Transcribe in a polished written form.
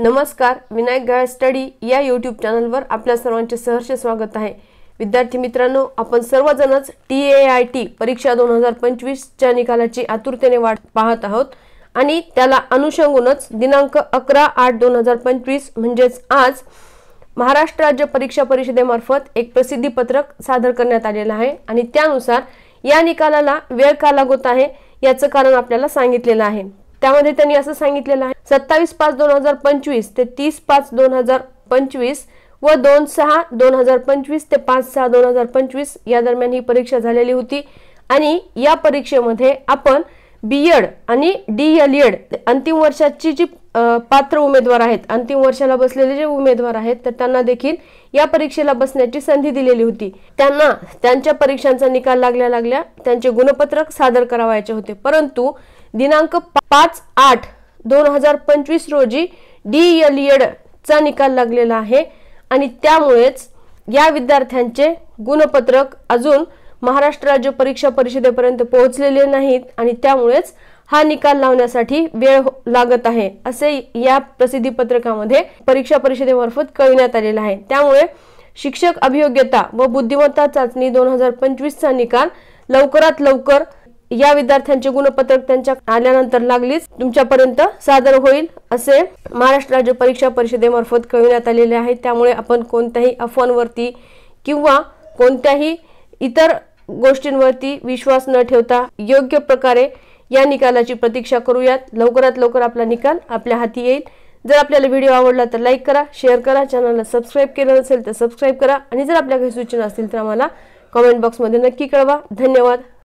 नमस्कार, विनायक गाळे स्टडी या यूट्यूब चॅनलवर आपल्या सर्वांचे सहर्ष स्वागत आहे। विद्यार्थी मित्रांनो, आपण सर्वजणच TAIT परीक्षा 2025 च्या निकालाची आतुरतेने वाट पाहत आहोत आणि त्याला अनुषंगूनच दिनांक 11/8/2025 म्हणजेच आज महाराष्ट्र राज्य परीक्षा परिषदेमार्फत एक प्रसिद्धी पत्रक सादर करण्यात आलेले आहे आणि त्यानुसार या निकालाला वेळ का लागत आहे याचं कारण आपल्याला सांगितलेलं आहे। त्यामध्ये त्यांनी असं सांगितलेलं आहे 27/5/2025 ते 30/5/2025 व 2/6/2025 ते 5/6/2025 या दरम्यान ही परीक्षा झालेली होती आणि या परीक्षेमध्ये आपण बीएड आणि DLED अंतिम वर्षाची जी पात्र उमेदवार आहेत, अंतिम वर्षाला बसलेले जे उमेदवार आहेत तर त्यांना देखील या परीक्षेला बसण्याची संधी दिलेली होती। त्यांना त्यांच्या परीक्षांचा निकाल लागल्या त्यांचे गुणपत्रक सादर करावायचे होते, परंतु दिनांक 5/8/2025 रोजी DLED चा निकाल लागलेला आहे आणि त्यामुळेच या विद्यार्थ्यांचे गुणपत्रक अजून महाराष्ट्र राज्य परीक्षा परिषदेपर्यंत पोहोचलेले नाहीत आणि त्यामुळेच हा निकाल लावण्यासाठी वेळ लागत आहे असे या प्रसिद्धी पत्रकामध्ये परीक्षा परिषदेमार्फत कळविण्यात आलेले आहे। त्यामुळे शिक्षक अभियोग्यता व बुद्धिमत्ता चाचणी 2025 चा निकाल लवकरात लवकर या विद्यार्थ्यांचे गुणपत्रक त्यांच्या आल्यानंतर लागलीच तुमच्यापर्यंत सादर होईल असे महाराष्ट्र राज्य परीक्षा परिषदेमार्फत कळविण्यात आलेले आहे। त्यामुळे आपण कोणत्याही अफवांवरती किंवा कोणत्याही इतर गोष्टींवरती विश्वास न ठेवता योग्य प्रकारे या निकालाची प्रतीक्षा करूयात। लवकरात लवकर आपला निकाल आपल्या हाती येईल। जर आपल्याला व्हिडिओ आवडला तर लाईक करा, शेअर करा, चॅनलला सबस्क्राइब केलं नसेल तर सबस्क्राइब करा आणि जर आपल्या काही सूचना असतील तर आम्हाला कमेंट बॉक्समध्ये नक्की कळवा। धन्यवाद।